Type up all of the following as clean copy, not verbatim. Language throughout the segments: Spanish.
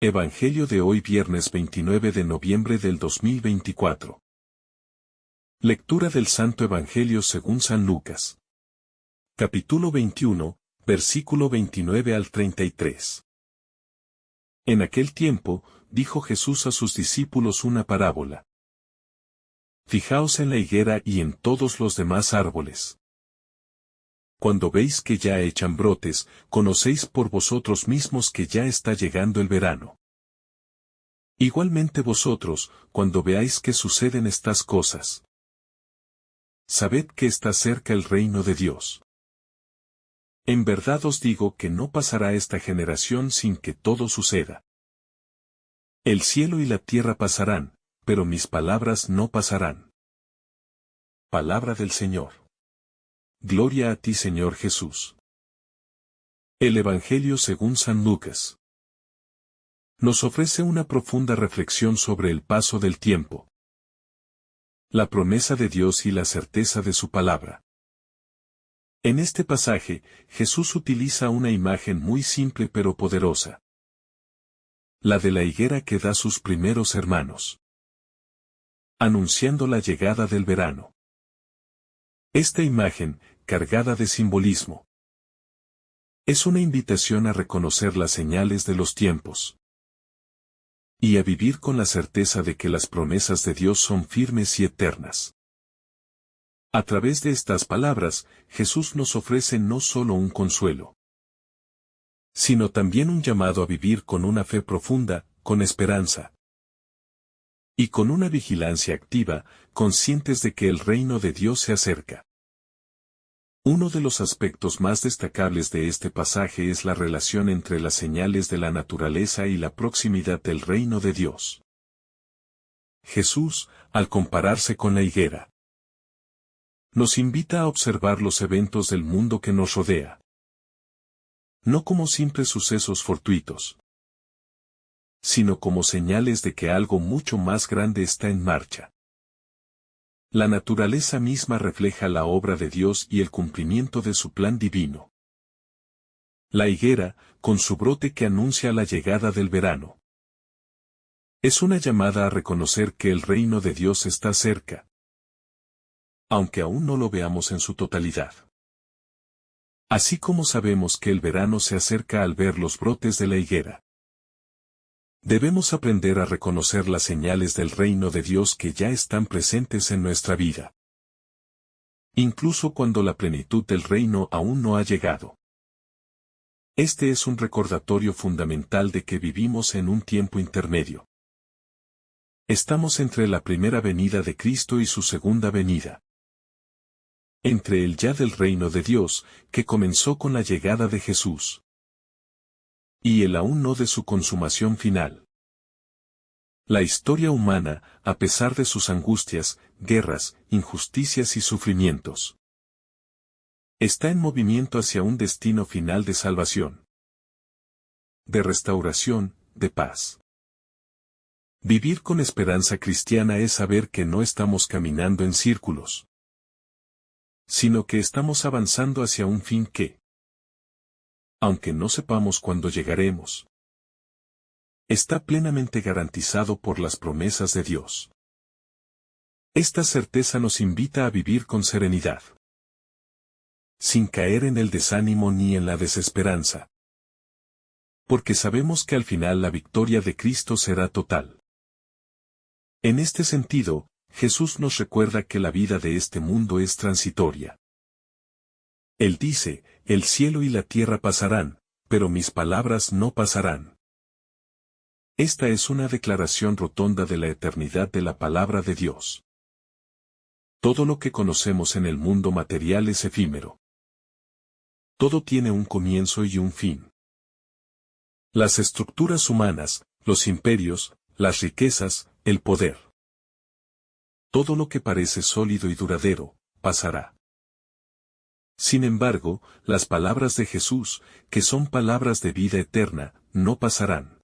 Evangelio de hoy viernes 29 de noviembre del 2024. Lectura del Santo Evangelio según San Lucas. Capítulo 21, versículo 29 al 33. En aquel tiempo, dijo Jesús a sus discípulos una parábola. Fijaos en la higuera y en todos los demás árboles. Cuando veis que ya echan brotes, conocéis por vosotros mismos que ya está llegando el verano. Igualmente vosotros, cuando veáis que suceden estas cosas, sabed que está cerca el reino de Dios. En verdad os digo que no pasará esta generación sin que todo suceda. El cielo y la tierra pasarán, pero mis palabras no pasarán. Palabra del Señor. Gloria a ti, Señor Jesús. El Evangelio según San Lucas nos ofrece una profunda reflexión sobre el paso del tiempo, la promesa de Dios y la certeza de su palabra. En este pasaje, Jesús utiliza una imagen muy simple pero poderosa. La de la higuera que da sus primeros hermanos, anunciando la llegada del verano. Esta imagen, cargada de simbolismo, es una invitación a reconocer las señales de los tiempos y a vivir con la certeza de que las promesas de Dios son firmes y eternas. A través de estas palabras, Jesús nos ofrece no solo un consuelo, sino también un llamado a vivir con una fe profunda, con esperanza y con una vigilancia activa, conscientes de que el reino de Dios se acerca. Uno de los aspectos más destacables de este pasaje es la relación entre las señales de la naturaleza y la proximidad del reino de Dios. Jesús, al compararse con la higuera, nos invita a observar los eventos del mundo que nos rodea, no como simples sucesos fortuitos, sino como señales de que algo mucho más grande está en marcha. La naturaleza misma refleja la obra de Dios y el cumplimiento de su plan divino. La higuera, con su brote que anuncia la llegada del verano, es una llamada a reconocer que el reino de Dios está cerca, aunque aún no lo veamos en su totalidad. Así como sabemos que el verano se acerca al ver los brotes de la higuera, debemos aprender a reconocer las señales del reino de Dios que ya están presentes en nuestra vida, incluso cuando la plenitud del reino aún no ha llegado. Este es un recordatorio fundamental de que vivimos en un tiempo intermedio. Estamos entre la primera venida de Cristo y su segunda venida. Entre el ya del reino de Dios, que comenzó con la llegada de Jesús, y el aún no de su consumación final. La historia humana, a pesar de sus angustias, guerras, injusticias y sufrimientos, está en movimiento hacia un destino final de salvación, de restauración, de paz. Vivir con esperanza cristiana es saber que no estamos caminando en círculos, sino que estamos avanzando hacia un fin que, aunque no sepamos cuándo llegaremos, está plenamente garantizado por las promesas de Dios. Esta certeza nos invita a vivir con serenidad, sin caer en el desánimo ni en la desesperanza, porque sabemos que al final la victoria de Cristo será total. En este sentido, Jesús nos recuerda que la vida de este mundo es transitoria. Él dice, el cielo y la tierra pasarán, pero mis palabras no pasarán. Esta es una declaración rotunda de la eternidad de la palabra de Dios. Todo lo que conocemos en el mundo material es efímero. Todo tiene un comienzo y un fin. Las estructuras humanas, los imperios, las riquezas, el poder. Todo lo que parece sólido y duradero, pasará. Sin embargo, las palabras de Jesús, que son palabras de vida eterna, no pasarán.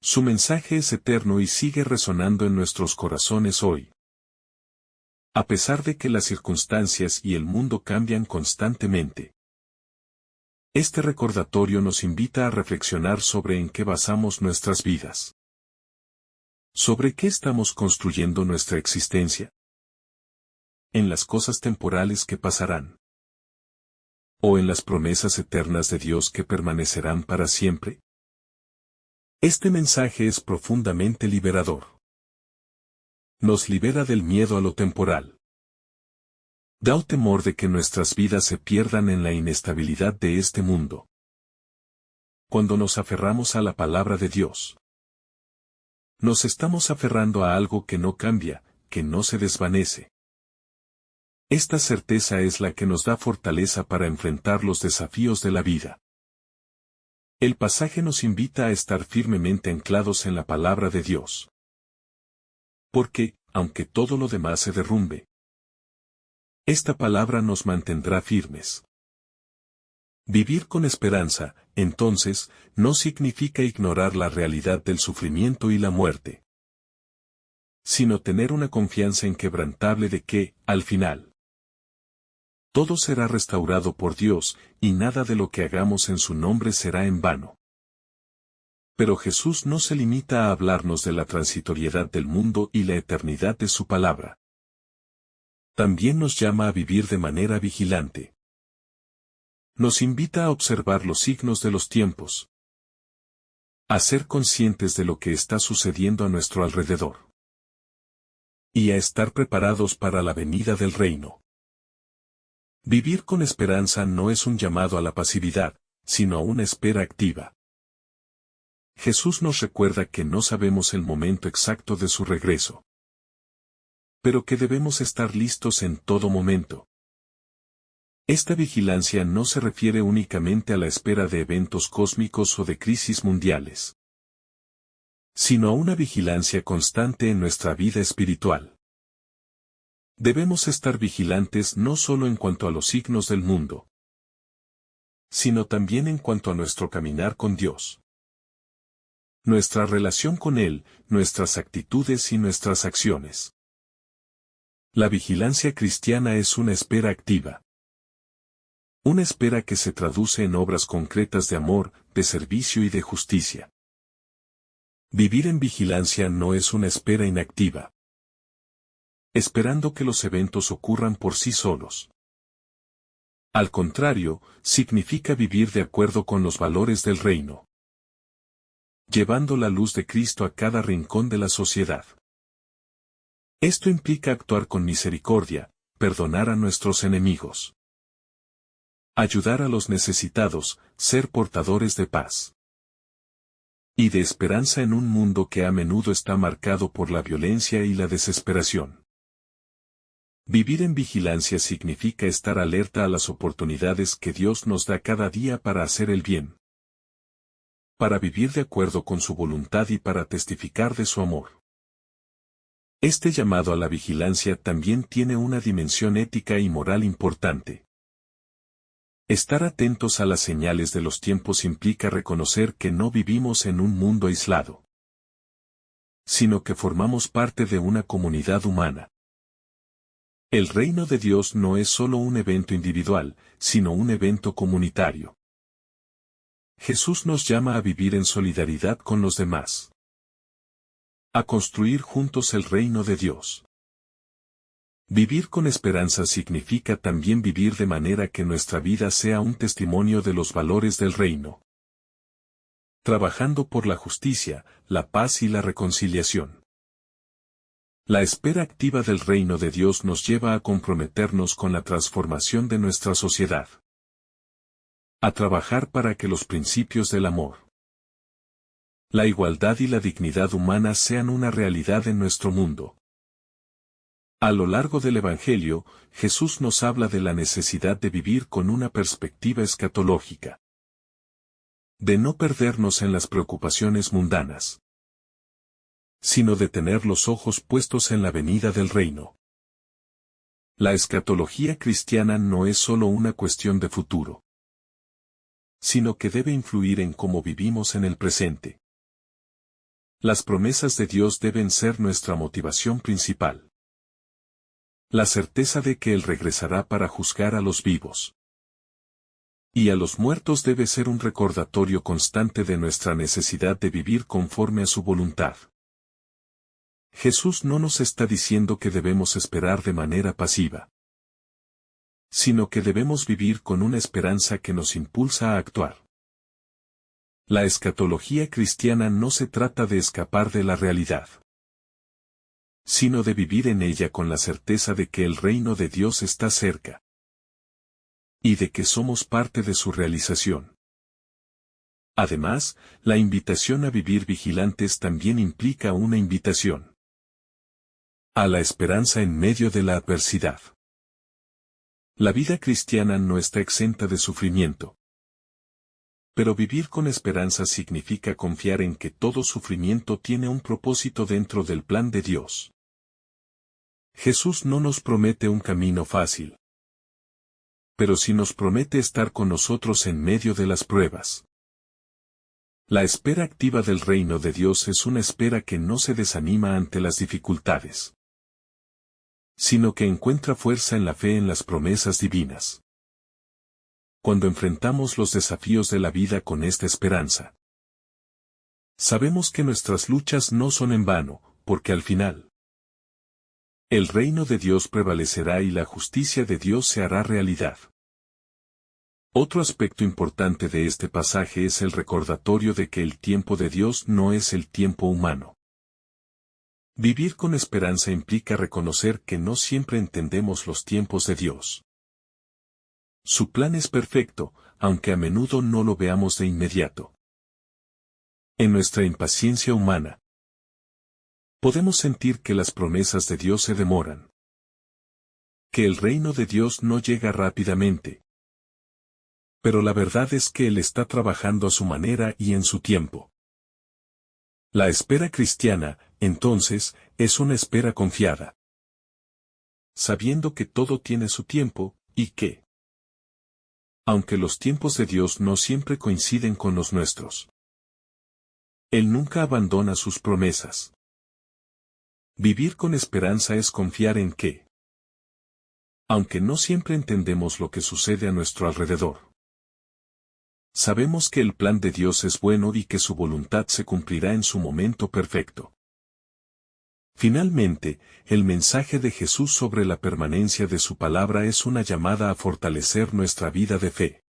Su mensaje es eterno y sigue resonando en nuestros corazones hoy. A pesar de que las circunstancias y el mundo cambian constantemente, Este recordatorio nos invita a reflexionar sobre en qué basamos nuestras vidas. ¿Sobre qué estamos construyendo nuestra existencia? ¿En las cosas temporales que pasarán? ¿O en las promesas eternas de Dios que permanecerán para siempre? Este mensaje es profundamente liberador. Nos libera del miedo a lo temporal. Da temor de que nuestras vidas se pierdan en la inestabilidad de este mundo. Cuando nos aferramos a la palabra de Dios, nos estamos aferrando a algo que no cambia, que no se desvanece. Esta certeza es la que nos da fortaleza para enfrentar los desafíos de la vida. El pasaje nos invita a estar firmemente anclados en la palabra de Dios. Porque, aunque todo lo demás se derrumbe, esta palabra nos mantendrá firmes. Vivir con esperanza, entonces, no significa ignorar la realidad del sufrimiento y la muerte, sino tener una confianza inquebrantable de que, al final, todo será restaurado por Dios, y nada de lo que hagamos en su nombre será en vano. Pero Jesús no se limita a hablarnos de la transitoriedad del mundo y la eternidad de su palabra. También nos llama a vivir de manera vigilante. Nos invita a observar los signos de los tiempos, a ser conscientes de lo que está sucediendo a nuestro alrededor, y a estar preparados para la venida del reino. Vivir con esperanza no es un llamado a la pasividad, sino a una espera activa. Jesús nos recuerda que no sabemos el momento exacto de su regreso, pero que debemos estar listos en todo momento. Esta vigilancia no se refiere únicamente a la espera de eventos cósmicos o de crisis mundiales, sino a una vigilancia constante en nuestra vida espiritual. Debemos estar vigilantes no solo en cuanto a los signos del mundo, sino también en cuanto a nuestro caminar con Dios. Nuestra relación con Él, nuestras actitudes y nuestras acciones. La vigilancia cristiana es una espera activa. Una espera que se traduce en obras concretas de amor, de servicio y de justicia. Vivir en vigilancia no es una espera inactiva, esperando que los eventos ocurran por sí solos. Al contrario, significa vivir de acuerdo con los valores del reino, llevando la luz de Cristo a cada rincón de la sociedad. Esto implica actuar con misericordia, perdonar a nuestros enemigos, ayudar a los necesitados, ser portadores de paz y de esperanza en un mundo que a menudo está marcado por la violencia y la desesperación. Vivir en vigilancia significa estar alerta a las oportunidades que Dios nos da cada día para hacer el bien, para vivir de acuerdo con su voluntad y para testificar de su amor. Este llamado a la vigilancia también tiene una dimensión ética y moral importante. Estar atentos a las señales de los tiempos implica reconocer que no vivimos en un mundo aislado, sino que formamos parte de una comunidad humana. El reino de Dios no es solo un evento individual, sino un evento comunitario. Jesús nos llama a vivir en solidaridad con los demás, a construir juntos el reino de Dios. Vivir con esperanza significa también vivir de manera que nuestra vida sea un testimonio de los valores del reino, trabajando por la justicia, la paz y la reconciliación. La espera activa del reino de Dios nos lleva a comprometernos con la transformación de nuestra sociedad, a trabajar para que los principios del amor, la igualdad y la dignidad humana sean una realidad en nuestro mundo. A lo largo del Evangelio, Jesús nos habla de la necesidad de vivir con una perspectiva escatológica, de no perdernos en las preocupaciones mundanas, sino de tener los ojos puestos en la venida del reino. La escatología cristiana no es solo una cuestión de futuro, sino que debe influir en cómo vivimos en el presente. Las promesas de Dios deben ser nuestra motivación principal. La certeza de que Él regresará para juzgar a los vivos Y a los muertos debe ser un recordatorio constante de nuestra necesidad de vivir conforme a su voluntad. Jesús no nos está diciendo que debemos esperar de manera pasiva, sino que debemos vivir con una esperanza que nos impulsa a actuar. La escatología cristiana no se trata de escapar de la realidad, sino de vivir en ella con la certeza de que el reino de Dios está cerca, y de que somos parte de su realización. Además, la invitación a vivir vigilantes también implica una invitación a la esperanza en medio de la adversidad. La vida cristiana no está exenta de sufrimiento. Pero vivir con esperanza significa confiar en que todo sufrimiento tiene un propósito dentro del plan de Dios. Jesús no nos promete un camino fácil, pero sí nos promete estar con nosotros en medio de las pruebas. La espera activa del reino de Dios es una espera que no se desanima ante las dificultades, sino que encuentra fuerza en la fe en las promesas divinas. Cuando enfrentamos los desafíos de la vida con esta esperanza, sabemos que nuestras luchas no son en vano, porque al final, el reino de Dios prevalecerá y la justicia de Dios se hará realidad. Otro aspecto importante de este pasaje es el recordatorio de que el tiempo de Dios no es el tiempo humano. Vivir con esperanza implica reconocer que no siempre entendemos los tiempos de Dios. Su plan es perfecto, aunque a menudo no lo veamos de inmediato. En nuestra impaciencia humana, podemos sentir que las promesas de Dios se demoran, que el reino de Dios no llega rápidamente. Pero la verdad es que Él está trabajando a su manera y en su tiempo. La espera cristiana, entonces, es una espera confiada, sabiendo que todo tiene su tiempo, y que, aunque los tiempos de Dios no siempre coinciden con los nuestros, Él nunca abandona sus promesas. Vivir con esperanza es confiar en que, aunque no siempre entendemos lo que sucede a nuestro alrededor, sabemos que el plan de Dios es bueno y que su voluntad se cumplirá en su momento perfecto. Finalmente, el mensaje de Jesús sobre la permanencia de su palabra es una llamada a fortalecer nuestra vida de fe.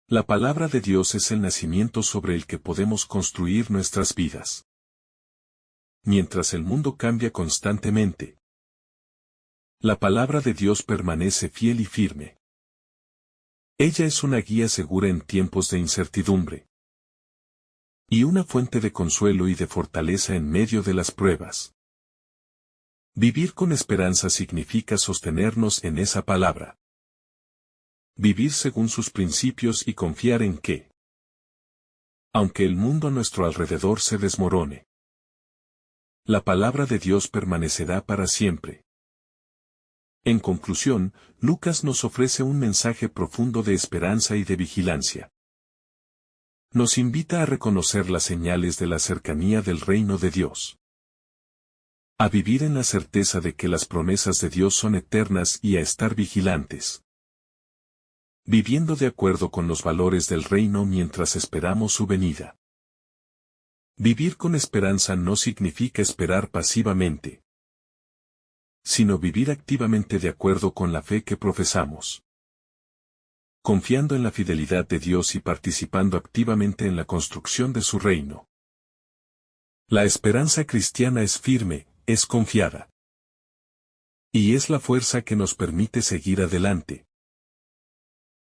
La palabra de Dios es el nacimiento sobre el que podemos construir nuestras vidas. Mientras el mundo cambia constantemente, la palabra de Dios permanece fiel y firme. Ella es una guía segura en tiempos de incertidumbre, y una fuente de consuelo y de fortaleza en medio de las pruebas. Vivir con esperanza significa sostenernos en esa palabra. Vivir según sus principios y confiar en que, aunque el mundo a nuestro alrededor se desmorone, la palabra de Dios permanecerá para siempre. En conclusión, Lucas nos ofrece un mensaje profundo de esperanza y de vigilancia. Nos invita a reconocer las señales de la cercanía del reino de Dios, a vivir en la certeza de que las promesas de Dios son eternas y a estar vigilantes, viviendo de acuerdo con los valores del reino mientras esperamos su venida. Vivir con esperanza no significa esperar pasivamente, sino vivir activamente de acuerdo con la fe que profesamos, confiando en la fidelidad de Dios y participando activamente en la construcción de su reino. La esperanza cristiana es firme, es confiada, y es la fuerza que nos permite seguir adelante,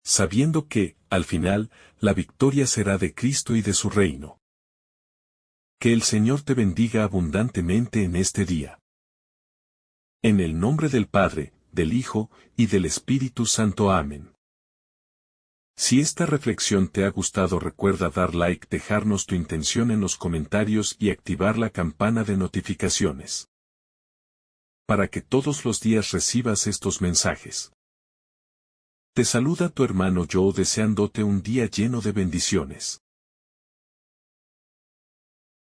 sabiendo que, al final, la victoria será de Cristo y de su reino. Que el Señor te bendiga abundantemente en este día. En el nombre del Padre, del Hijo, y del Espíritu Santo. Amén. Si esta reflexión te ha gustado, recuerda dar like, dejarnos tu intención en los comentarios y activar la campana de notificaciones, para que todos los días recibas estos mensajes. Te saluda tu hermano Joe deseándote un día lleno de bendiciones.